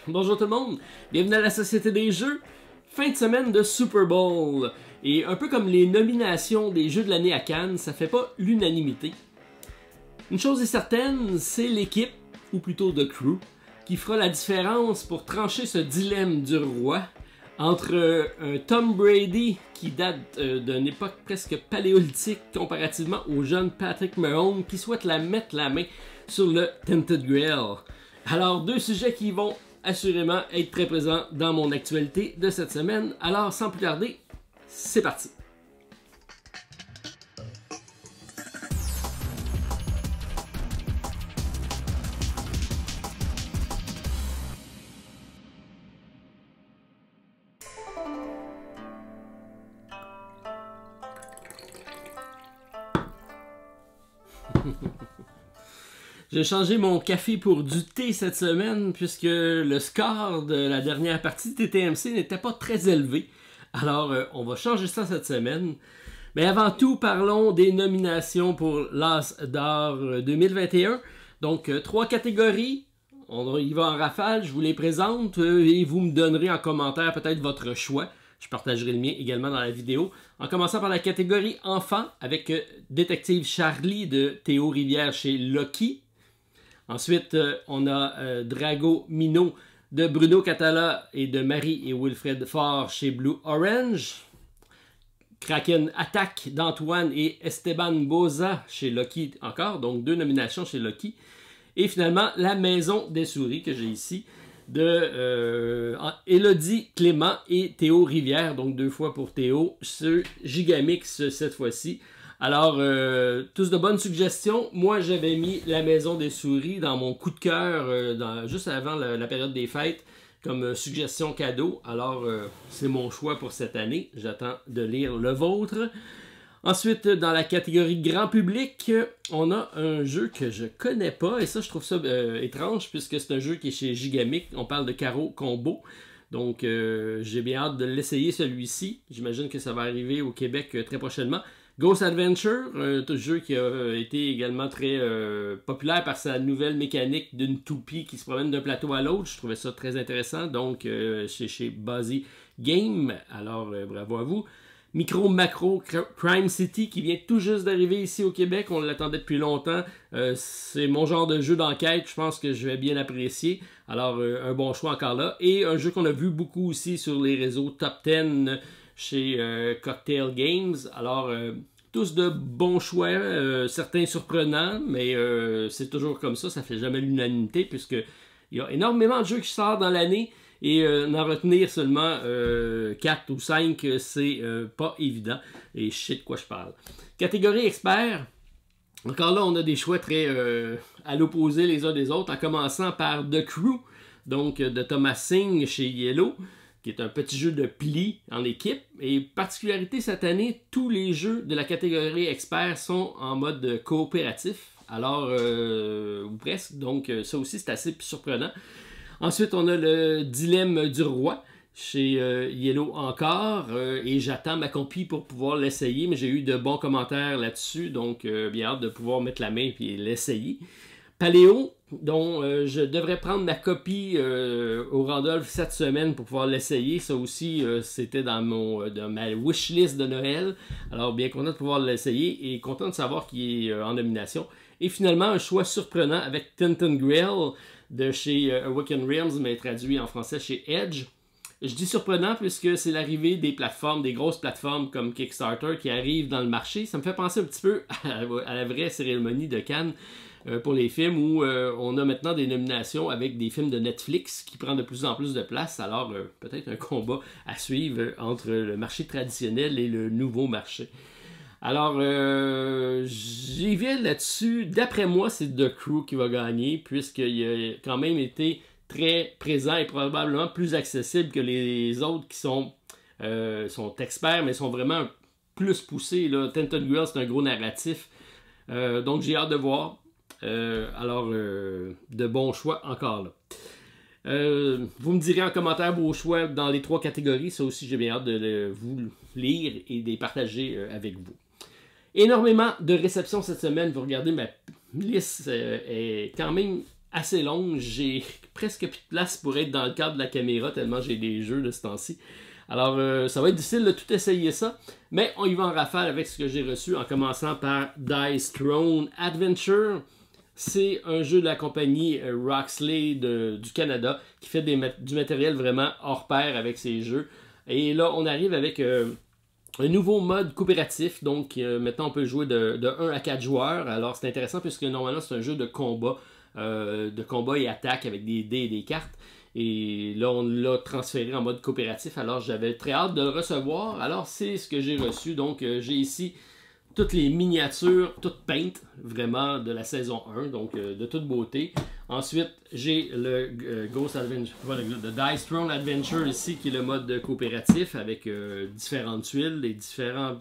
Bonjour tout le monde, bienvenue à la Société des Jeux, fin de semaine de Super Bowl. Et un peu comme les nominations des Jeux de l'année à Cannes, ça fait pas l'unanimité. Une chose est certaine, c'est l'équipe, ou plutôt The Crew, qui fera la différence pour trancher ce dilemme du roi entre un Tom Brady qui date d'une époque presque paléolithique comparativement au jeune Patrick Mahomes qui souhaite mettre la main sur le Tented Grail. Alors, deux sujets qui vont assurément être très présents dans mon actualité de cette semaine. Alors, sans plus tarder, c'est parti! J'ai changé mon café pour du thé cette semaine puisque le score de la dernière partie de TTMC n'était pas très élevé. Alors, on va changer ça cette semaine. Mais avant tout, parlons des nominations pour l'As d'or 2021. Donc, 3 catégories. On y va en rafale, je vous les présente et vous me donnerez en commentaire peut-être votre choix. Je partagerai le mien également dans la vidéo. En commençant par la catégorie enfant avec Détective Charlie de Théo Rivière chez Lucky. Ensuite, on a Drago Minot de Bruno Catala et de Marie et Wilfred Faure chez Blue Orange. Kraken Attack d'Antoine et Esteban Boza chez Lucky encore, donc 2 nominations chez Lucky. Et finalement, La Maison des Souris que j'ai ici de Élodie Clément et Théo Rivière, donc 2 fois pour Théo, ce Gigamix cette fois-ci. Alors, tous de bonnes suggestions. Moi, j'avais mis La Maison des Souris dans mon coup de cœur juste avant la période des fêtes comme suggestion cadeau. Alors, c'est mon choix pour cette année. J'attends de lire le vôtre. Ensuite, dans la catégorie grand public, on a un jeu que je connais pas. Et ça, je trouve ça étrange puisque c'est un jeu qui est chez Gigamic. On parle de Caro Combo. Donc, j'ai bien hâte de l'essayer celui-ci. J'imagine que ça va arriver au Québec très prochainement. Ghost Adventure, un jeu qui a été également très populaire par sa nouvelle mécanique d'une toupie qui se promène d'un plateau à l'autre. Je trouvais ça très intéressant. Donc, c'est chez Buzzy Game. Alors, bravo à vous. Micro Macro Crime City qui vient tout juste d'arriver ici au Québec. On l'attendait depuis longtemps. C'est mon genre de jeu d'enquête. Je pense que je vais bien apprécier. Alors, un bon choix encore là. Et un jeu qu'on a vu beaucoup aussi sur les réseaux Top 10 chez Cocktail Games. Alors, tous de bons choix, certains surprenants, mais c'est toujours comme ça fait jamais l'unanimité, puisqu'il y a énormément de jeux qui sortent dans l'année, et d'en retenir seulement 4 ou 5, c'est pas évident, et je sais de quoi je parle. Catégorie expert, encore là, on a des choix très à l'opposé les uns des autres, en commençant par The Crew, donc de Thomas Singh chez Yellow, qui est un petit jeu de pli en équipe. Et particularité cette année, tous les jeux de la catégorie expert sont en mode coopératif. Alors, ou presque. Donc, ça aussi, c'est assez surprenant. Ensuite, on a le dilemme du roi chez Yellow encore. Et j'attends ma copie pour pouvoir l'essayer. Mais j'ai eu de bons commentaires là-dessus. Donc, bien hâte de pouvoir mettre la main et l'essayer. Paléo, dont je devrais prendre ma copie au Randolph cette semaine pour pouvoir l'essayer. Ça aussi, c'était dans ma wishlist de Noël. Alors, bien content de pouvoir l'essayer et content de savoir qu'il est en nomination. Et finalement, un choix surprenant avec Tented Grail de chez Awaken Realms, mais traduit en français chez Edge. Je dis surprenant puisque c'est l'arrivée des plateformes, des grosses plateformes comme Kickstarter qui arrivent dans le marché. Ça me fait penser un petit peu à la vraie cérémonie de Cannes pour les films où on a maintenant des nominations avec des films de Netflix qui prennent de plus en plus de place. Alors peut-être un combat à suivre entre le marché traditionnel et le nouveau marché. Alors j'y vais là-dessus. D'après moi, c'est The Crew qui va gagner puisqu'il a quand même été très présent et probablement plus accessible que les autres qui sont experts, mais sont vraiment plus poussés. Là. Tented Grail, c'est un gros narratif. Donc, j'ai hâte de voir. Alors, de bons choix encore là. Vous me direz en commentaire vos choix dans les 3 catégories. Ça aussi, j'ai bien hâte de vous lire et de les partager avec vous. Énormément de réceptions cette semaine. Vous regardez ma liste est quand même assez longue. J'ai presque plus de place pour être dans le cadre de la caméra tellement j'ai des jeux de ce temps-ci. Alors, ça va être difficile de tout essayer ça, mais on y va en rafale avec ce que j'ai reçu en commençant par Dice Throne Adventure. C'est un jeu de la compagnie Roxley du Canada qui fait du matériel vraiment hors pair avec ses jeux. Et là, on arrive avec un nouveau mode coopératif. Donc, maintenant, on peut jouer de 1 à 4 joueurs. Alors, c'est intéressant puisque normalement, c'est un jeu de combat et attaque avec des dés et des cartes. Et là, on l'a transféré en mode coopératif. Alors, j'avais très hâte de le recevoir. Alors, c'est ce que j'ai reçu. Donc, j'ai ici toutes les miniatures, toutes peintes, vraiment, de la saison 1. Donc, de toute beauté. Ensuite, j'ai le Ghost Adventure, le Dice Throne Adventure ici, qui est le mode coopératif avec différentes tuiles et différentes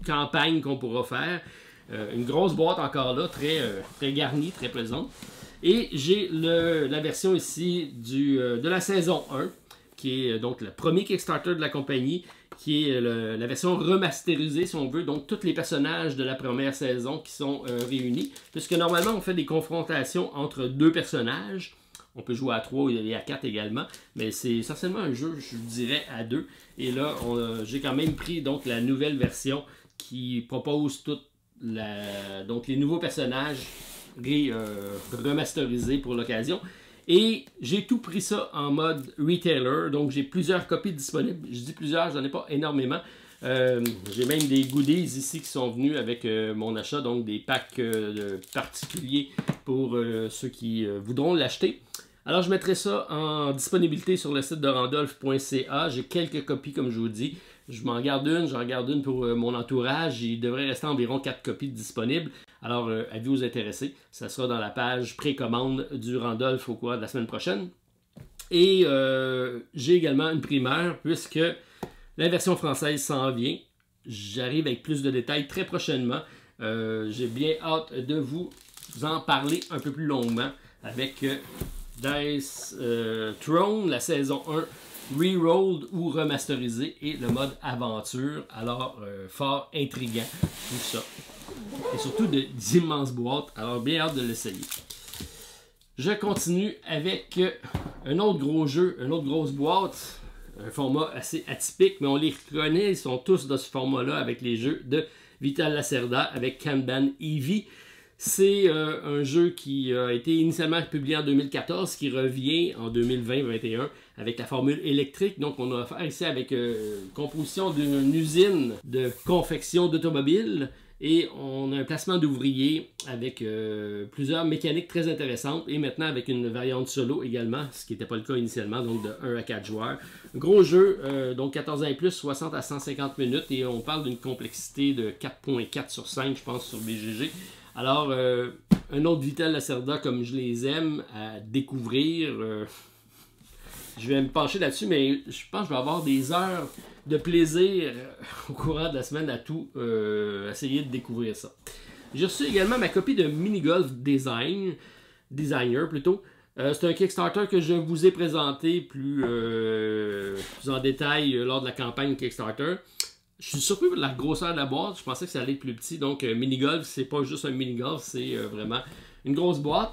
campagnes qu'on pourra faire. Une grosse boîte encore là, très garnie, très plaisante. Et j'ai la version ici de la saison 1, qui est donc le premier Kickstarter de la compagnie, qui est la version remasterisée, si on veut. Donc, tous les personnages de la première saison qui sont réunis. Puisque normalement, on fait des confrontations entre 2 personnages. On peut jouer à 3 et à 4 également. Mais c'est essentiellement un jeu, je dirais, à 2. Et là, j'ai quand même pris donc la nouvelle version qui propose donc les nouveaux personnages remasterisé pour l'occasion. Et j'ai tout pris ça en mode retailer. Donc j'ai plusieurs copies disponibles. Je dis plusieurs, j'en ai pas énormément. J'ai même des goodies ici qui sont venus avec mon achat. Donc des packs particuliers pour ceux qui voudront l'acheter. Alors je mettrai ça en disponibilité sur le site de randolph.ca. J'ai quelques copies comme je vous dis. Je m'en garde une, j'en garde une pour mon entourage. Il devrait rester environ 4 copies disponibles. Alors, avez-vous intéressé? Ça sera dans la page précommande du Randolph au cours de la semaine prochaine. Et j'ai également une primeur puisque la version française s'en vient. J'arrive avec plus de détails très prochainement. J'ai bien hâte de vous en parler un peu plus longuement avec Dice Throne, la saison 1. Rerolled ou remasterisé et le mode aventure. Alors, fort intriguant tout ça. Et surtout d'immenses boîtes. Alors, bien hâte de l'essayer. Je continue avec un autre gros jeu, une autre grosse boîte. Un format assez atypique, mais on les reconnaît. Ils sont tous dans ce format-là avec les jeux de Vital Lacerda avec Kanban Eevee. C'est un jeu qui a été initialement publié en 2014, qui revient en 2020-2021 avec la formule électrique. Donc, on a affaire ici avec composition d'une usine de confection d'automobiles. Et on a un placement d'ouvriers avec plusieurs mécaniques très intéressantes. Et maintenant avec une variante solo également, ce qui n'était pas le cas initialement, donc de 1 à 4 joueurs. Gros jeu, donc 14 ans et plus, 60 à 150 minutes. Et on parle d'une complexité de 4.4 sur 5, je pense, sur BGG. Alors, un autre Vital Lacerda comme je les aime à découvrir. Je vais me pencher là-dessus, mais je pense que je vais avoir des heures de plaisir au courant de la semaine à tout essayer de découvrir ça. J'ai reçu également ma copie de Minigolf Designer plutôt. C'est un Kickstarter que je vous ai présenté plus en détail lors de la campagne Kickstarter. Je suis surpris de la grosseur de la boîte. Je pensais que ça allait être plus petit. Donc, Minigolf, c'est pas juste un Minigolf, c'est vraiment une grosse boîte.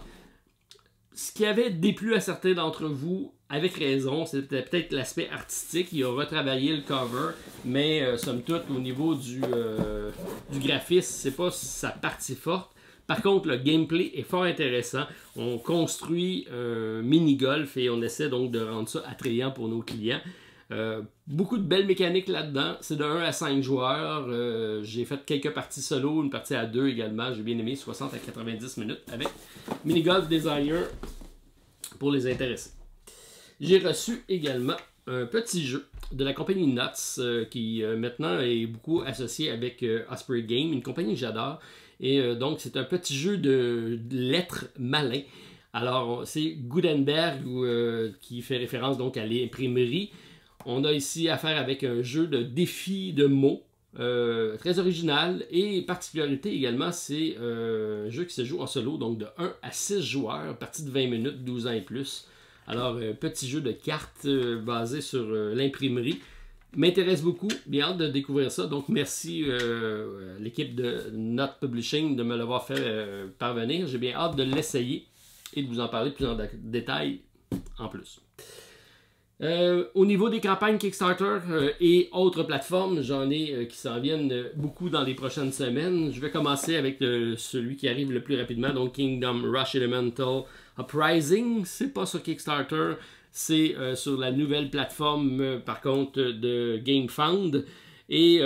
Ce qui avait déplu à certains d'entre vous, avec raison, c'était peut-être l'aspect artistique. Il a retravaillé le cover, mais somme toute, au niveau du graphisme, c'est pas sa partie forte. Par contre, le gameplay est fort intéressant. On construit un mini-golf et on essaie donc de rendre ça attrayant pour nos clients. Beaucoup de belles mécaniques là-dedans. C'est de 1 à 5 joueurs. J'ai fait quelques parties solo, une partie à 2 également. J'ai bien aimé 60 à 90 minutes avec Minigolf Designer pour les intéressés. J'ai reçu également un petit jeu de la compagnie Nuts qui maintenant est beaucoup associé avec Osprey Game, une compagnie que j'adore. Et donc c'est un petit jeu de lettres malins. Alors c'est Gutenberg qui fait référence donc à l'imprimerie. On a ici affaire avec un jeu de défi de mots très original et particularité également, c'est un jeu qui se joue en solo, donc de 1 à 6 joueurs, partie de 20 minutes, 12 ans et plus. Alors, petit jeu de cartes basé sur l'imprimerie. M'intéresse beaucoup, bien hâte de découvrir ça. Donc, merci l'équipe de Not Publishing de me l'avoir fait parvenir. J'ai bien hâte de l'essayer. et de vous en parler plus en détail en plus. Au niveau des campagnes Kickstarter et autres plateformes, j'en ai qui s'en viennent beaucoup dans les prochaines semaines. Je vais commencer avec celui qui arrive le plus rapidement, donc Kingdom Rush Elemental Uprising. C'est pas sur Kickstarter, c'est sur la nouvelle plateforme par contre de GameFound. Et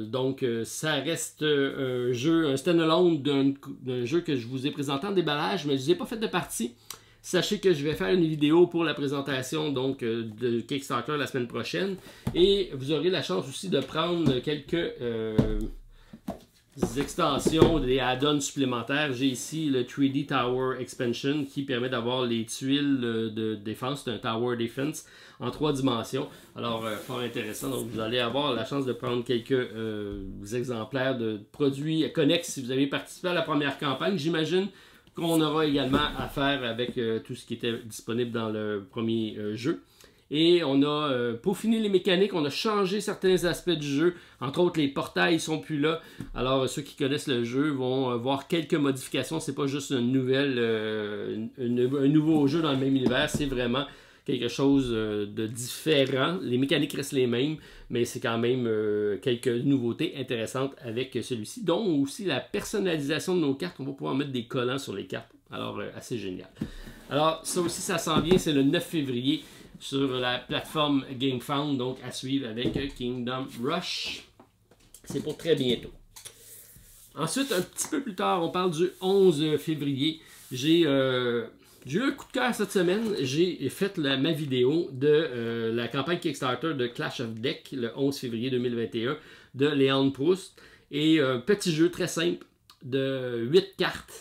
donc ça reste un jeu, un standalone d'un jeu que je vous ai présenté en déballage, mais je ne vous ai pas fait de partie. Sachez que je vais faire une vidéo pour la présentation donc, de Kickstarter la semaine prochaine. Et vous aurez la chance aussi de prendre quelques extensions, des add-ons supplémentaires. J'ai ici le 3D Tower Expansion qui permet d'avoir les tuiles de défense. C'est un Tower Defense en 3 dimensions. Alors, fort intéressant. Donc, vous allez avoir la chance de prendre quelques exemplaires de produits connexes si vous avez participé à la première campagne. J'imagine qu'on aura également à faire avec tout ce qui était disponible dans le premier jeu. Et on a peaufiné les mécaniques, on a changé certains aspects du jeu. Entre autres, les portails ne sont plus là. Alors, ceux qui connaissent le jeu vont voir quelques modifications. C'est pas juste une nouvelle, un nouveau jeu dans le même univers. C'est vraiment quelque chose de différent. Les mécaniques restent les mêmes, mais c'est quand même quelques nouveautés intéressantes avec celui-ci, dont aussi la personnalisation de nos cartes. On va pouvoir mettre des collants sur les cartes. Alors, assez génial. Alors, ça aussi, ça s'en vient. C'est le 9 février sur la plateforme GameFound, donc à suivre avec Kingdom Rush. C'est pour très bientôt. Ensuite, un petit peu plus tard, on parle du 11 février. J'ai eu un coup de cœur cette semaine. J'ai fait ma vidéo de la campagne Kickstarter de Clash of Deck le 11 février 2021 de Léon Proust. Et un petit jeu très simple de 8 cartes.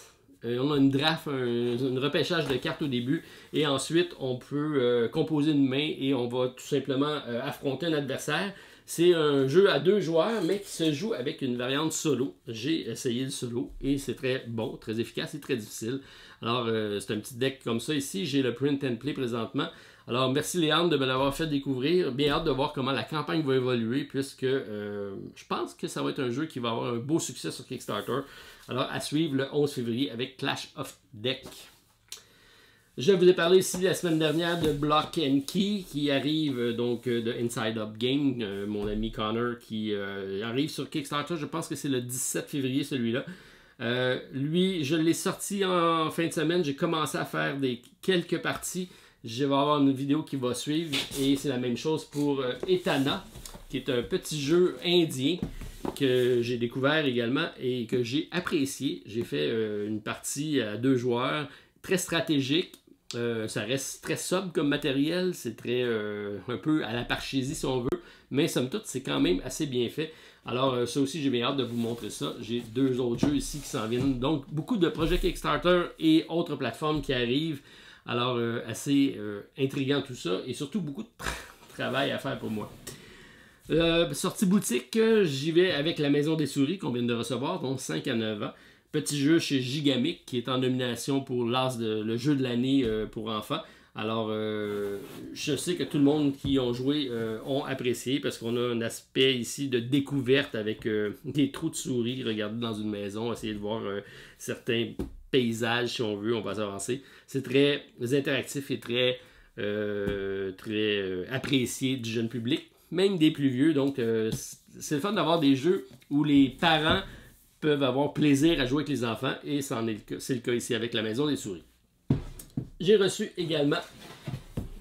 On a une draft, un repêchage de cartes au début. Et ensuite, on peut composer une main et on va tout simplement affronter un adversaire. C'est un jeu à 2 joueurs, mais qui se joue avec une variante solo. J'ai essayé le solo et c'est très bon, très efficace et très difficile. Alors, c'est un petit deck comme ça ici. J'ai le print and play présentement. Alors, merci Léandre de me l'avoir fait découvrir. Bien hâte de voir comment la campagne va évoluer, puisque je pense que ça va être un jeu qui va avoir un beau succès sur Kickstarter. Alors, à suivre le 11 février avec Clash of Deck. Je vous ai parlé ici la semaine dernière de Block and Key qui arrive donc de Inside Up Game, mon ami Connor qui arrive sur Kickstarter. Je pense que c'est le 17 février celui-là. Lui, je l'ai sorti en fin de semaine. J'ai commencé à faire quelques parties. Je vais avoir une vidéo qui va suivre et c'est la même chose pour Etana, qui est un petit jeu indien que j'ai découvert également et que j'ai apprécié. J'ai fait une partie à 2 joueurs, très stratégique. Ça reste très sobre comme matériel, c'est très un peu à la Parchésie si on veut, mais somme toute c'est quand même assez bien fait. Alors ça aussi j'ai bien hâte de vous montrer ça. J'ai 2 autres jeux ici qui s'en viennent, donc beaucoup de projets Kickstarter et autres plateformes qui arrivent. Alors assez intriguant tout ça et surtout beaucoup de travail à faire pour moi. Sortie boutique, j'y vais avec La Maison des Souris qu'on vient de recevoir, donc 5 à 9 ans. Petit jeu chez Gigamic qui est en nomination pour le jeu de l'année pour enfants. Alors, je sais que tout le monde qui ont joué ont apprécié parce qu'on a un aspect ici de découverte avec des trous de souris, regarder dans une maison, essayer de voir certains paysages si on veut, on va s'avancer. C'est très interactif et très apprécié du jeune public, même des plus vieux. Donc, c'est le fun d'avoir des jeux où les parents peuvent avoir plaisir à jouer avec les enfants et c'est le cas ici avec La Maison des Souris. J'ai reçu également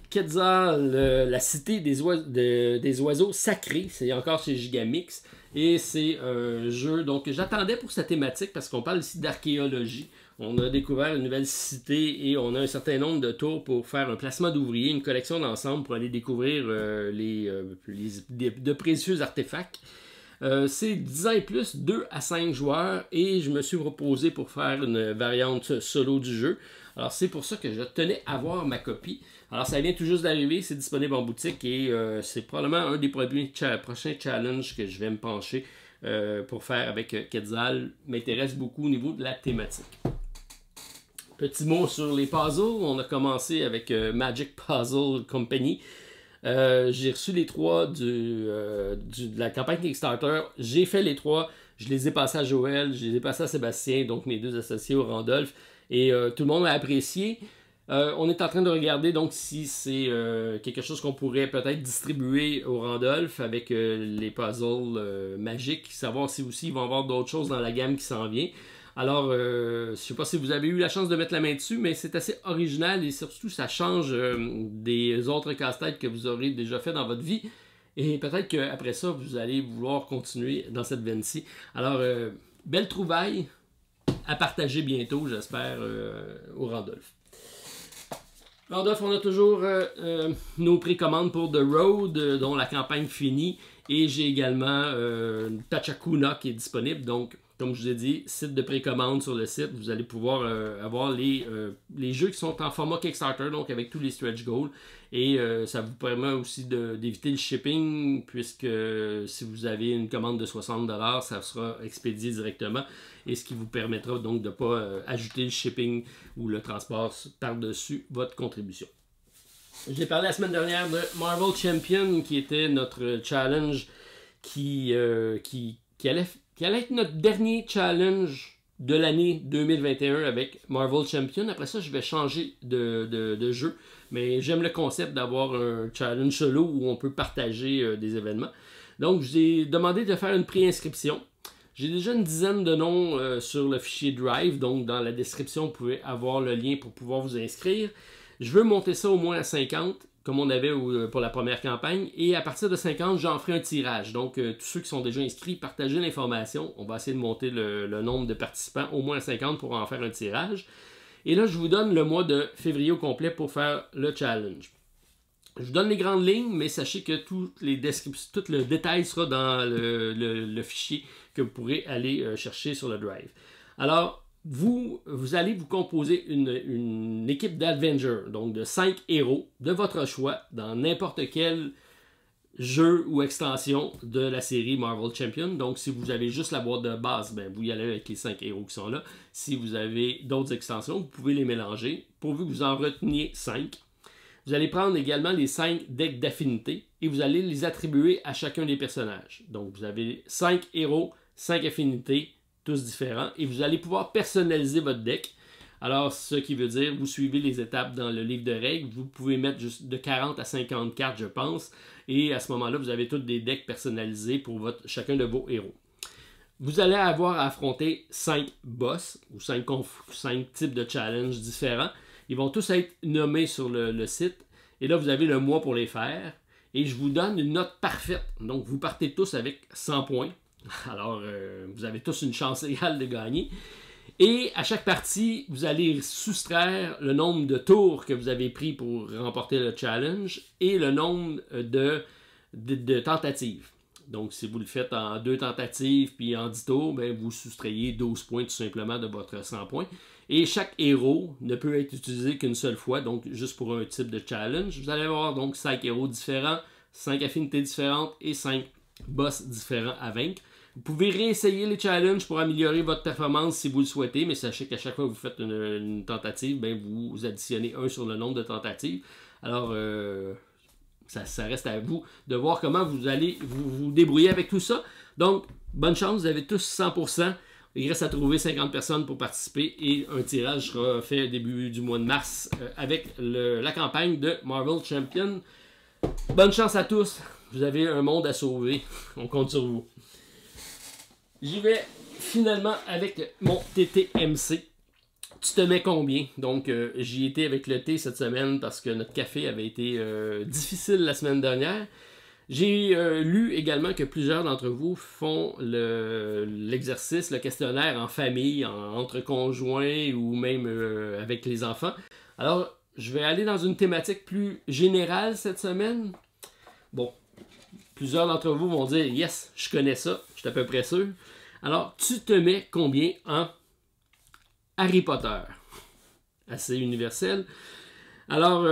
Quetzal, la cité des oiseaux sacrés, c'est encore chez Gigamix et c'est un jeu donc j'attendais pour sa thématique parce qu'on parle ici d'archéologie. On a découvert une nouvelle cité et on a un certain nombre de tours pour faire un placement d'ouvriers, une collection d'ensemble pour aller découvrir de précieux artefacts. C'est 10 ans et plus, 2 à 5 joueurs et je me suis proposé pour faire une variante solo du jeu. Alors c'est pour ça que je tenais à voir ma copie. Alors ça vient tout juste d'arriver, c'est disponible en boutique et c'est probablement un des prochains challenges que je vais me pencher pour faire avec Quetzal. M'intéresse beaucoup au niveau de la thématique. Petit mot sur les puzzles, on a commencé avec Magic Puzzle Company. J'ai reçu les 3 de la campagne Kickstarter. J'ai fait les 3. Je les ai passés à Joël, je les ai passés à Sébastien, donc mes 2 associés au Randolph. Et tout le monde a apprécié. On est en train de regarder donc si c'est quelque chose qu'on pourrait peut-être distribuer au Randolph avec les puzzles magiques, savoir si aussi ils vont avoir d'autres choses dans la gamme qui s'en vient. Alors, je ne sais pas si vous avez eu la chance de mettre la main dessus, mais c'est assez original et surtout ça change des autres casse-têtes que vous aurez déjà fait dans votre vie. Et peut-être qu'après ça, vous allez vouloir continuer dans cette veine-ci. Alors, belle trouvaille à partager bientôt, j'espère, au Randolph. Randolph, on a toujours nos précommandes pour The Road, dont la campagne finit. Et j'ai également Tachakuna qui est disponible. Donc, comme je vous ai dit, site de précommande sur le site. Vous allez pouvoir avoir les jeux qui sont en format Kickstarter, donc avec tous les stretch goals. Et ça vous permet aussi d'éviter le shipping, puisque si vous avez une commande de 60$, ça sera expédié directement. Et ce qui vous permettra donc de ne pas ajouter le shipping ou le transport par-dessus votre contribution. J'ai parlé la semaine dernière de Marvel Champion, qui était notre challenge qui allait être notre dernier challenge de l'année 2021 avec Marvel Champion. Après ça, je vais changer de jeu. Mais j'aime le concept d'avoir un challenge solo où on peut partager des événements. Donc, j'ai demandé de faire une préinscription. J'ai déjà une dizaine de noms sur le fichier Drive. Donc, dans la description, vous pouvez avoir le lien pour pouvoir vous inscrire. Je veux monter ça au moins à 50, comme on avait pour la première campagne. Et à partir de 50, j'en ferai un tirage. Donc, tous ceux qui sont déjà inscrits, partagez l'information. On va essayer de monter le nombre de participants au moins à 50 pour en faire un tirage. Et là, je vous donne le mois de février au complet pour faire le challenge. Je vous donne les grandes lignes, mais sachez que tout le détail sera dans le fichier que vous pourrez aller chercher sur le Drive. Alors, vous allez vous composer une équipe d'Avengers, donc de 5 héros de votre choix dans n'importe quel jeu ou extension de la série Marvel Champion. Donc, si vous avez juste la boîte de base, ben, vous y allez avec les 5 héros qui sont là. Si vous avez d'autres extensions, vous pouvez les mélanger, pourvu que vous en reteniez 5. Vous allez prendre également les 5 decks d'affinité et vous allez les attribuer à chacun des personnages. Donc, vous avez 5 héros, 5 affinités, tous différents, et vous allez pouvoir personnaliser votre deck. Alors, ce qui veut dire, vous suivez les étapes dans le livre de règles, vous pouvez mettre juste de 40 à 50 cartes, je pense, et à ce moment-là, vous avez tous des decks personnalisés pour chacun de vos héros. Vous allez avoir à affronter 5 boss, ou 5 types de challenges différents. Ils vont tous être nommés sur le site, et là, vous avez le mois pour les faire, et je vous donne une note parfaite. Donc, vous partez tous avec 100 points. Alors, vous avez tous une chance égale de gagner. Et à chaque partie, vous allez soustraire le nombre de tours que vous avez pris pour remporter le challenge et le nombre de tentatives. Donc, si vous le faites en 2 tentatives puis en 10 tours, ben, vous soustrayez 12 points tout simplement de votre 100 points. Et chaque héros ne peut être utilisé qu'une seule fois, donc juste pour un type de challenge. Vous allez avoir donc 5 héros différents, 5 affinités différentes et 5 boss différents à vaincre. Vous pouvez réessayer les challenges pour améliorer votre performance si vous le souhaitez, mais sachez qu'à chaque fois que vous faites une tentative, ben vous additionnez 1 sur le nombre de tentatives. Alors, ça reste à vous de voir comment vous allez vous débrouiller avec tout ça. Donc, bonne chance, vous avez tous 100%. Il reste à trouver 50 personnes pour participer et un tirage sera fait au début du mois de mars avec la campagne de Marvel Champion. Bonne chance à tous. Vous avez un monde à sauver. On compte sur vous. J'y vais finalement avec mon TTMC. Tu te mets combien? Donc, j'y étais avec le thé cette semaine parce que notre café avait été difficile la semaine dernière. J'ai lu également que plusieurs d'entre vous font l'exercice, le questionnaire en famille, entre conjoints ou même avec les enfants. Alors, je vais aller dans une thématique plus générale cette semaine. Bon, plusieurs d'entre vous vont dire « Yes, je connais ça, je suis à peu près sûr. » Alors, tu te mets combien en Harry Potter? Assez universel. Alors,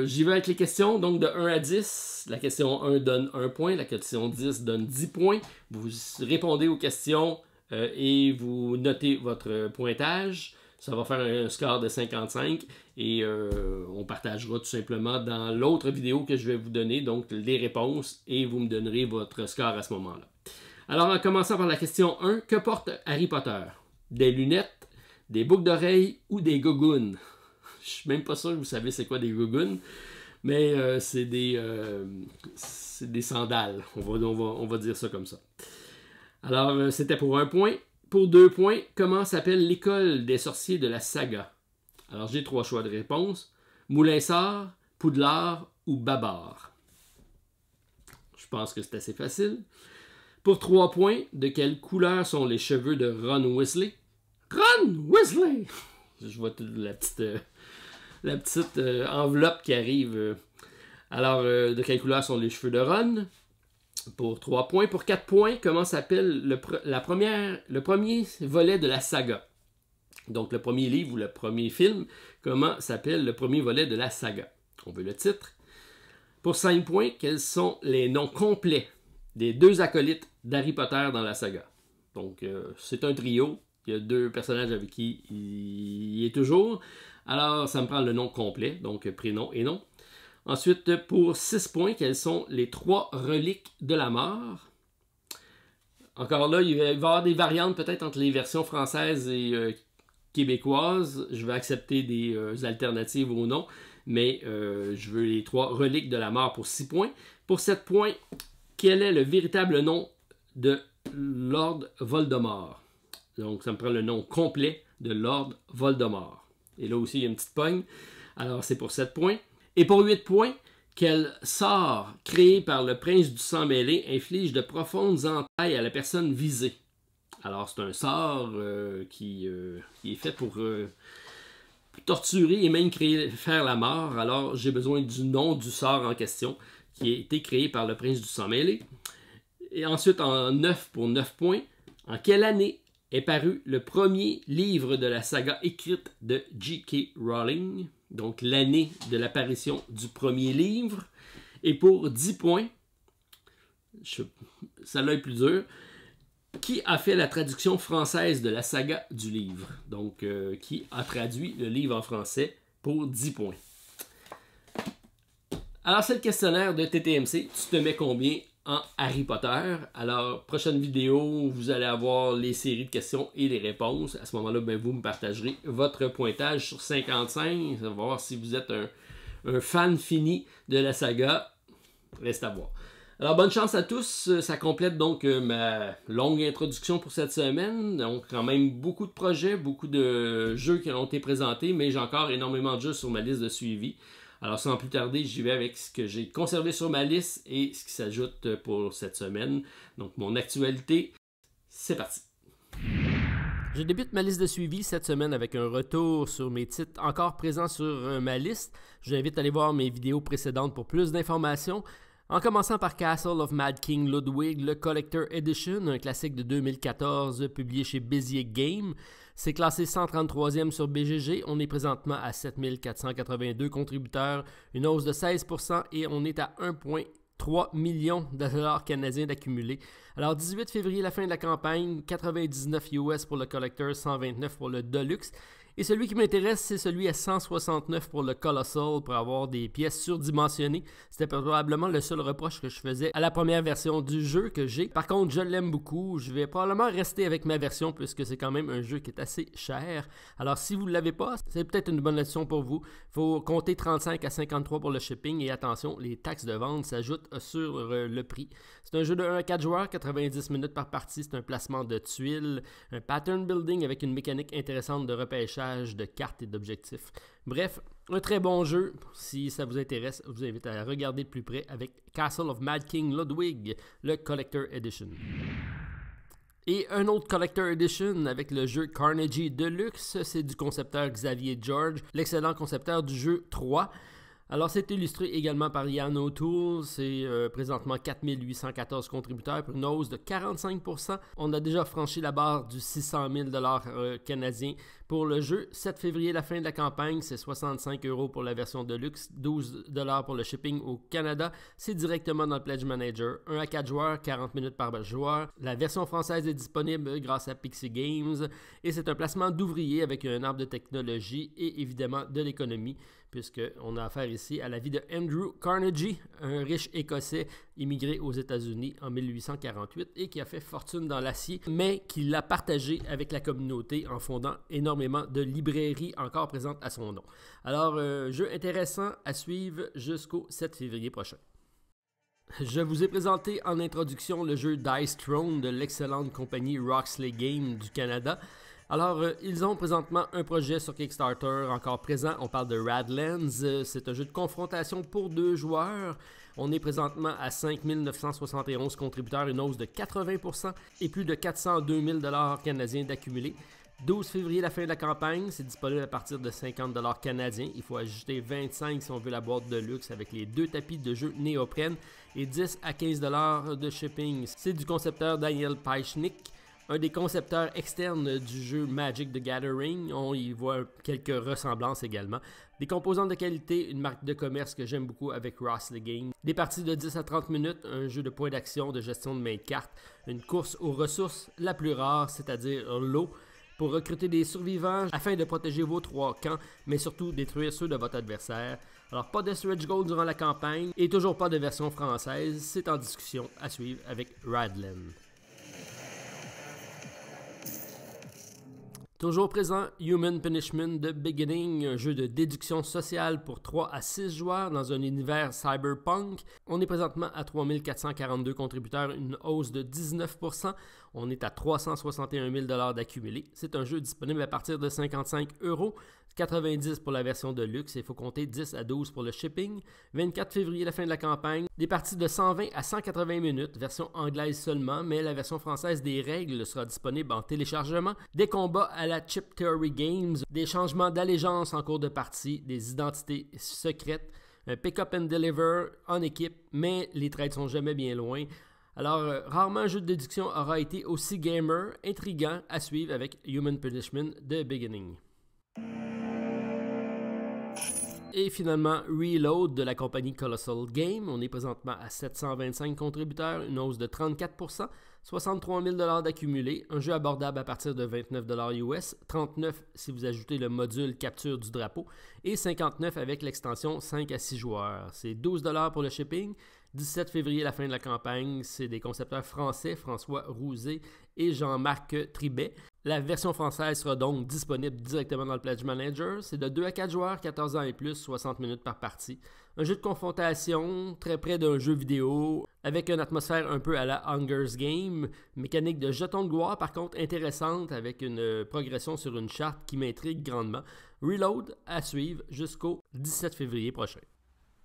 j'y vais avec les questions. Donc, de 1 à 10, la question 1 donne 1 point, la question 10 donne 10 points. Vous répondez aux questions et vous notez votre pointage. Ça va faire un score de 55 et on partagera tout simplement dans l'autre vidéo que je vais vous donner, donc les réponses, et vous me donnerez votre score à ce moment-là. Alors, en commençant par la question 1, que porte Harry Potter? Des lunettes, des boucles d'oreilles ou des gougounes. Je suis même pas sûr que vous savez c'est quoi des gougounes, mais c'est des sandales. On va dire ça comme ça. Alors, c'était pour 1 point. Pour 2 points, comment s'appelle l'école des sorciers de la saga? Alors, j'ai 3 choix de réponse. Moulinsart, Poudlard ou Babar? Je pense que c'est assez facile. Pour 3 points, de quelle couleur sont les cheveux de Ron Weasley? Ron Weasley! Je vois toute la petite enveloppe qui arrive. Alors, de quelle couleur sont les cheveux de Ron? Pour 3 points. Pour 4 points, comment s'appelle le premier volet de la saga? Donc, le premier livre ou le premier film, comment s'appelle le premier volet de la saga? On veut le titre. Pour 5 points, quels sont les noms complets des 2 acolytes d'Harry Potter dans la saga? Donc, c'est un trio. Il y a 2 personnages avec qui il est toujours. Alors, ça me prend le nom complet, donc prénom et nom. Ensuite, pour 6 points, quelles sont les 3 reliques de la mort? Encore là, il va y avoir des variantes peut-être entre les versions françaises et québécoises. Je vais accepter des alternatives au nom, mais je veux les 3 reliques de la mort pour 6 points. Pour 7 points, quel est le véritable nom de Lord Voldemort? Donc, ça me prend le nom complet de Lord Voldemort. Et là aussi, il y a une petite pogne. Alors, c'est pour 7 points. Et pour 8 points, quel sort créé par le prince du sang mêlé inflige de profondes entailles à la personne visée? Alors, c'est un sort qui est fait pour torturer et même faire la mort. Alors, j'ai besoin du nom du sort en question qui a été créé par le prince du sang mêlé. Et ensuite, en 9 pour 9 points, en quelle année est paru le premier livre de la saga écrite de J.K. Rowling? Donc, l'année de l'apparition du premier livre. Et pour 10 points, celle-là est plus dure, qui a fait la traduction française de la saga du livre? Donc, qui a traduit le livre en français pour 10 points? Alors, c'est le questionnaire de TTMC. Tu te mets combien en Harry Potter? Alors, prochaine vidéo, vous allez avoir les séries de questions et les réponses. À ce moment-là, ben, vous me partagerez votre pointage sur 55. On va voir si vous êtes un fan fini de la saga. Reste à voir. Alors, bonne chance à tous. Ça complète donc ma longue introduction pour cette semaine. Donc, quand même beaucoup de projets, beaucoup de jeux qui ont été présentés, mais j'ai encore énormément de jeux sur ma liste de suivi. Alors, sans plus tarder, j'y vais avec ce que j'ai conservé sur ma liste et ce qui s'ajoute pour cette semaine. Donc, mon actualité, c'est parti. Je débute ma liste de suivi cette semaine avec un retour sur mes titres encore présents sur ma liste. Je vous invite à aller voir mes vidéos précédentes pour plus d'informations. En commençant par Castle of Mad King Ludwig, le Collector Edition, un classique de 2014 publié chez Bézier Games. C'est classé 133e sur BGG. On est présentement à 7482 contributeurs, une hausse de 16% et on est à 1,3 million de dollars canadiens d'accumulé. Alors, 18 février, la fin de la campagne, 99 US pour le Collector, 129 pour le Deluxe. Et celui qui m'intéresse, c'est celui à 169 pour le Colossal pour avoir des pièces surdimensionnées. C'était probablement le seul reproche que je faisais à la première version du jeu que j'ai. Par contre, je l'aime beaucoup. Je vais probablement rester avec ma version puisque c'est quand même un jeu qui est assez cher. Alors, si vous ne l'avez pas, c'est peut-être une bonne leçon pour vous. Il faut compter 35 à 53 pour le shipping et attention, les taxes de vente s'ajoutent sur le prix. C'est un jeu de 1 à 4 joueurs, 90 minutes par partie. C'est un placement de tuiles, un pattern building avec une mécanique intéressante de repêchage de cartes et d'objectifs. Bref, un très bon jeu. Si ça vous intéresse, je vous invite à regarder de plus près avec Castle of Mad King Ludwig, le Collector Edition. Et un autre Collector Edition avec le jeu Carnegie Deluxe, c'est du concepteur Xavier George, l'excellent concepteur du jeu 3. Alors, c'est illustré également par Yann O'Toole. C'est présentement 4814 contributeurs pour une hausse de 45%. On a déjà franchi la barre du 600 000 canadiens pour le jeu. 7 février, la fin de la campagne, c'est 65 € pour la version de luxe, 12 $ pour le shipping au Canada. C'est directement dans le Pledge Manager. 1 à 4 joueurs, 40 minutes par joueur. La version française est disponible grâce à Pixie Games. Et c'est un placement d'ouvriers avec un arbre de technologie et évidemment de l'économie, puisqu'on a affaire ici à la vie de Andrew Carnegie, un riche Écossais immigré aux États-Unis en 1848 et qui a fait fortune dans l'acier, mais qui l'a partagé avec la communauté en fondant énormément énormément de librairies encore présentes à son nom. Alors, jeu intéressant à suivre jusqu'au 7 février prochain. Je vous ai présenté en introduction le jeu Dice Throne de l'excellente compagnie Roxley Games du Canada. Alors, ils ont présentement un projet sur Kickstarter encore présent. On parle de Radlands. C'est un jeu de confrontation pour 2 joueurs. On est présentement à 5 971 contributeurs, une hausse de 80% et plus de 402 000 $ canadiens d'accumulés. 12 février, la fin de la campagne, c'est disponible à partir de 50 $ canadiens. Il faut ajouter 25 si on veut la boîte de luxe avec les 2 tapis de jeu néoprène et 10 à 15 $ de shipping. C'est du concepteur Daniel Peichnik, un des concepteurs externes du jeu Magic the Gathering. On y voit quelques ressemblances également. Des composantes de qualité, une marque de commerce que j'aime beaucoup avec Roxley Games. Des parties de 10 à 30 minutes, un jeu de points d'action, de gestion de main de cartes, une course aux ressources la plus rare, c'est-à-dire l'eau, pour recruter des survivants afin de protéger vos 3 camps, mais surtout détruire ceux de votre adversaire. Alors pas de stretch goal durant la campagne et toujours pas de version française, c'est en discussion à suivre avec Radlands. Toujours présent, Human Punishment The Beginning, un jeu de déduction sociale pour 3 à 6 joueurs dans un univers cyberpunk. On est présentement à 3442 contributeurs, une hausse de 19%. On est à 361 000 $ d'accumulés. C'est un jeu disponible à partir de 55 €, 90 pour la version de luxe, il faut compter 10 à 12 pour le shipping. 24 février, la fin de la campagne. Des parties de 120 à 180 minutes, version anglaise seulement, mais la version française des règles sera disponible en téléchargement. Des combats à la Chip Theory Games, des changements d'allégeance en cours de partie, des identités secrètes, un pick-up and deliver en équipe, mais les trades sont jamais bien loin. Alors, rarement un jeu de déduction aura été aussi gamer, intriguant à suivre avec Human Punishment The Beginning. Et finalement, Reload de la compagnie Colossal Game. On est présentement à 725 contributeurs, une hausse de 34%, 63 000 $ d'accumulés, un jeu abordable à partir de 29 $ US, 39 si vous ajoutez le module capture du drapeau, et 59 avec l'extension 5 à 6 joueurs. C'est 12 $ pour le shipping. 17 février, la fin de la campagne, c'est des concepteurs français, François Rouzé et Jean-Marc Tribet. La version française sera donc disponible directement dans le Pledge Manager. C'est de 2 à 4 joueurs, 14 ans et plus, 60 minutes par partie. Un jeu de confrontation, très près d'un jeu vidéo, avec une atmosphère un peu à la Hunger's Game. Mécanique de jetons de gloire, par contre, intéressante, avec une progression sur une charte qui m'intrigue grandement. Reload à suivre jusqu'au 17 février prochain.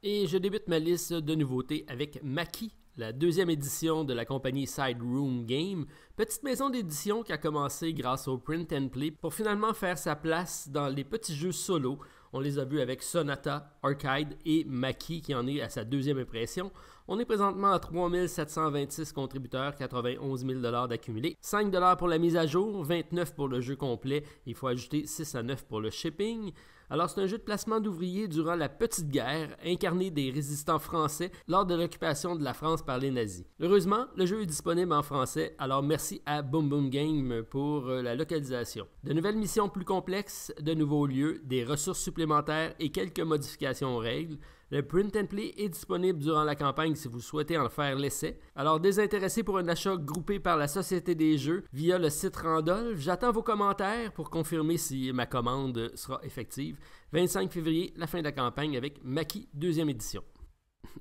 Et je débute ma liste de nouveautés avec Maki, la 2e édition de la compagnie Side Room Game, petite maison d'édition qui a commencé grâce au Print and Play pour finalement faire sa place dans les petits jeux solo. On les a vus avec Sonata, Arcade et Maki qui en est à sa 2e impression. On est présentement à 3726 contributeurs, 91 000 $ d'accumulés, 5 $ pour la mise à jour, 29 pour le jeu complet, il faut ajouter 6 à 9 pour le shipping. Alors c'est un jeu de placement d'ouvriers durant la Petite Guerre, incarné des résistants français lors de l'occupation de la France par les nazis. Heureusement, le jeu est disponible en français, alors merci à Boom Boom Game pour la localisation. De nouvelles missions plus complexes, de nouveaux lieux, des ressources supplémentaires et quelques modifications aux règles. Le Print and Play est disponible durant la campagne si vous souhaitez en faire l'essai. Alors, désintéressé pour un achat groupé par la Société des Jeux via le site Randolph, j'attends vos commentaires pour confirmer si ma commande sera effective. 25 février, la fin de la campagne avec Maki 2e édition.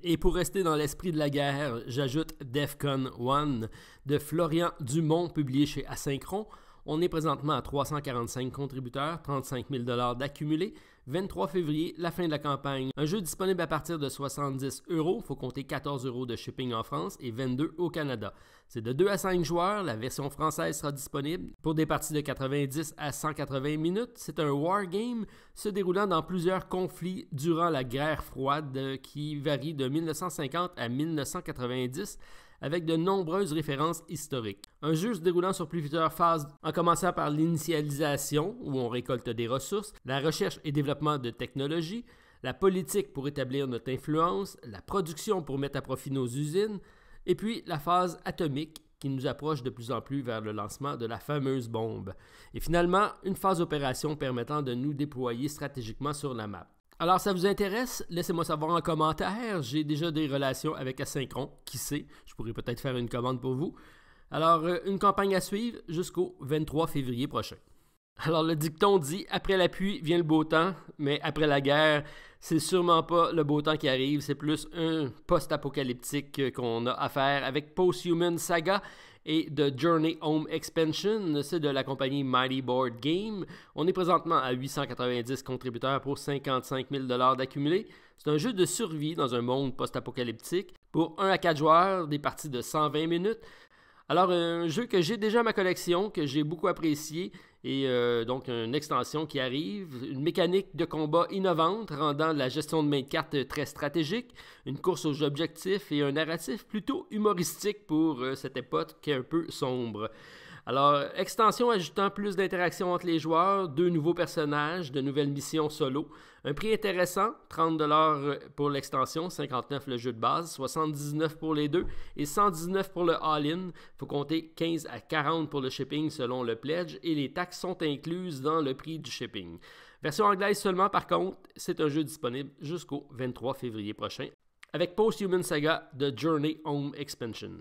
Et pour rester dans l'esprit de la guerre, j'ajoute Defcon 1 de Florian Dumont, publié chez Asynchron. On est présentement à 345 contributeurs, 35 000 $ d'accumulés. 23 février, la fin de la campagne. Un jeu disponible à partir de 70 €, il faut compter 14 € de shipping en France et 22 au Canada. C'est de 2 à 5 joueurs, la version française sera disponible pour des parties de 90 à 180 minutes. C'est un wargame se déroulant dans plusieurs conflits durant la guerre froide qui varie de 1950 à 1990 avec de nombreuses références historiques. Un jeu se déroulant sur plusieurs phases, en commençant par l'initialisation, où on récolte des ressources, la recherche et développement de technologies, la politique pour établir notre influence, la production pour mettre à profit nos usines, et puis la phase atomique qui nous approche de plus en plus vers le lancement de la fameuse bombe. Et finalement, une phase opération permettant de nous déployer stratégiquement sur la map. Alors, ça vous intéresse? Laissez-moi savoir en commentaire. J'ai déjà des relations avec Asynchron. Qui sait? Je pourrais peut-être faire une commande pour vous. Alors, une campagne à suivre jusqu'au 23 février prochain. Alors le dicton dit « Après la pluie vient le beau temps », mais après la guerre, c'est sûrement pas le beau temps qui arrive, c'est plus un post-apocalyptique qu'on a à faire avec Post-Human Saga et The Journey Home Expansion, c'est de la compagnie Mighty Board Game. On est présentement à 890 contributeurs pour 55 000 $ d'accumulés. C'est un jeu de survie dans un monde post-apocalyptique pour 1 à 4 joueurs, des parties de 120 minutes. Alors, un jeu que j'ai déjà à ma collection, que j'ai beaucoup apprécié, et donc une extension qui arrive, une mécanique de combat innovante rendant la gestion de main de cartes très stratégique, une course aux objectifs et un narratif plutôt humoristique pour cette époque qui est un peu sombre. Alors, extension ajoutant plus d'interactions entre les joueurs, 2 nouveaux personnages, de nouvelles missions solo. Un prix intéressant, 30 $ pour l'extension, 59 le jeu de base, 79 pour les deux et 119 pour le all-in. Il faut compter 15 à 40 pour le shipping selon le pledge et les taxes sont incluses dans le prix du shipping. Version anglaise seulement par contre, c'est un jeu disponible jusqu'au 23 février prochain avec Post-Human Saga The Journey Home Expansion.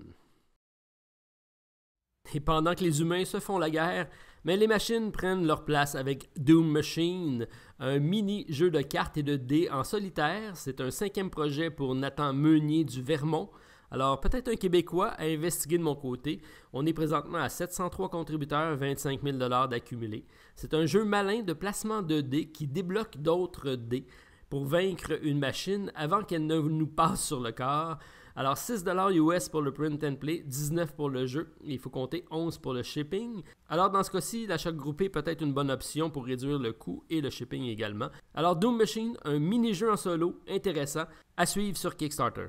Et pendant que les humains se font la guerre, mais les machines prennent leur place avec Doom Machine, un mini-jeu de cartes et de dés en solitaire. C'est un 5e projet pour Nathan Meunier du Vermont. Alors, peut-être un Québécois à investiguer de mon côté. On est présentement à 703 contributeurs, 25 000 $ d'accumulés. C'est un jeu malin de placement de dés qui débloque d'autres dés pour vaincre une machine avant qu'elle ne nous passe sur le corps. Alors 6 $ US pour le print and play, 19 pour le jeu, il faut compter 11 pour le shipping. Alors dans ce cas-ci, l'achat groupé peut être une bonne option pour réduire le coût et le shipping également. Alors Doom Machine, un mini-jeu en solo intéressant à suivre sur Kickstarter.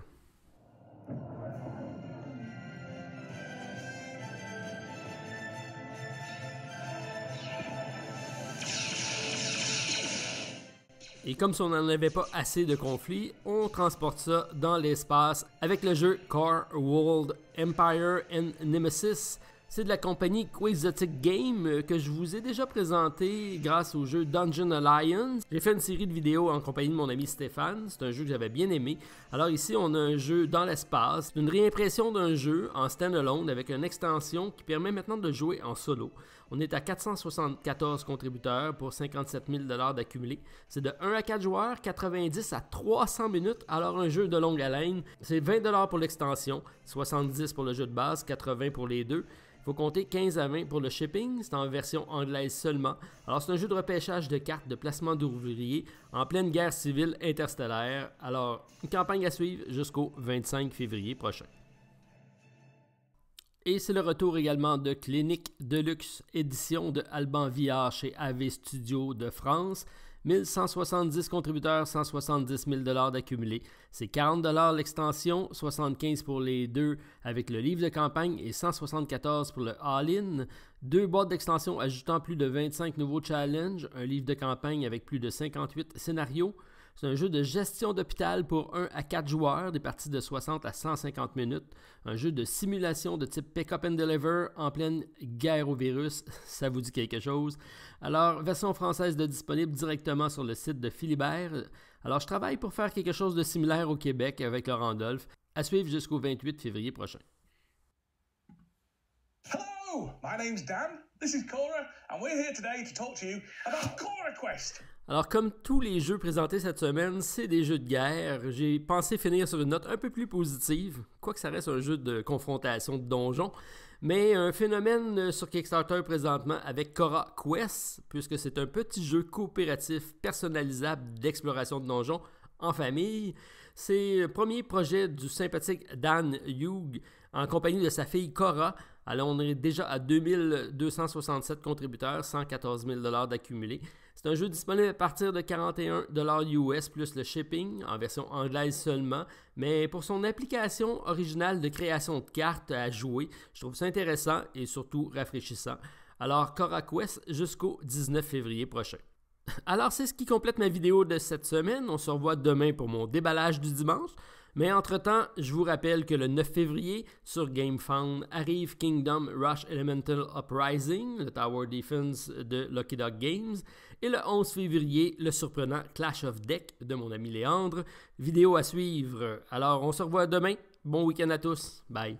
Et comme si on n'en avait pas assez de conflits, on transporte ça dans l'espace avec le jeu Car World Empire and Nemesis. C'est de la compagnie Quixotic Game que je vous ai déjà présenté grâce au jeu Dungeon Alliance. J'ai fait une série de vidéos en compagnie de mon ami Stéphane. C'est un jeu que j'avais bien aimé. Alors ici, on a un jeu dans l'espace, une réimpression d'un jeu en standalone avec une extension qui permet maintenant de jouer en solo. On est à 474 contributeurs pour 57 000 $ d'accumulés. C'est de 1 à 4 joueurs, 90 à 300 minutes. Alors un jeu de longue haleine. C'est 20 $ pour l'extension, 70 pour le jeu de base, 80 pour les deux. Il faut compter 15 à 20 pour le shipping, c'est en version anglaise seulement. Alors c'est un jeu de repêchage de cartes de placement d'ouvriers en pleine guerre civile interstellaire. Alors une campagne à suivre jusqu'au 25 février prochain. Et c'est le retour également de Clinique Deluxe, édition de Alban Villard chez AV Studio de France. 1170 contributeurs, 170 000 $ d'accumulés. C'est 40 $ l'extension, 75 pour les deux avec le livre de campagne et 174 pour le all-in. 2 boîtes d'extension ajoutant plus de 25 nouveaux challenges, un livre de campagne avec plus de 58 scénarios. C'est un jeu de gestion d'hôpital pour 1 à 4 joueurs, des parties de 60 à 150 minutes. Un jeu de simulation de type Pick-up and Deliver en pleine guerre au virus, ça vous dit quelque chose. Alors, version française de disponible directement sur le site de Philibert. Alors, je travaille pour faire quelque chose de similaire au Québec avec Laurent Dolph, à suivre jusqu'au 28 février prochain. Hello, my name's Dan, this is Cora, and we're here today to talk to you about Cora Quest. Alors, comme tous les jeux présentés cette semaine, c'est des jeux de guerre. J'ai pensé finir sur une note un peu plus positive, quoique ça reste un jeu de confrontation de donjons, mais un phénomène sur Kickstarter présentement avec Cora Quest, puisque c'est un petit jeu coopératif personnalisable d'exploration de donjons en famille. C'est le premier projet du sympathique Dan Hughes en compagnie de sa fille Cora. Alors, on est déjà à 2267 contributeurs, 114 000 $ d'accumulés. C'est un jeu disponible à partir de 41 $ US plus le shipping, en version anglaise seulement. Mais pour son application originale de création de cartes à jouer, je trouve ça intéressant et surtout rafraîchissant. Alors, Cora Quest jusqu'au 19 février prochain. Alors, c'est ce qui complète ma vidéo de cette semaine. On se revoit demain pour mon déballage du dimanche. Mais entre-temps, je vous rappelle que le 9 février, sur GameFound, arrive Kingdom Rush Elemental Uprising, le Tower Defense de Lucky Dog Games, et le 11 février, le surprenant Clash of Deck de mon ami Léandre. Vidéo à suivre. Alors, on se revoit demain. Bon week-end à tous. Bye.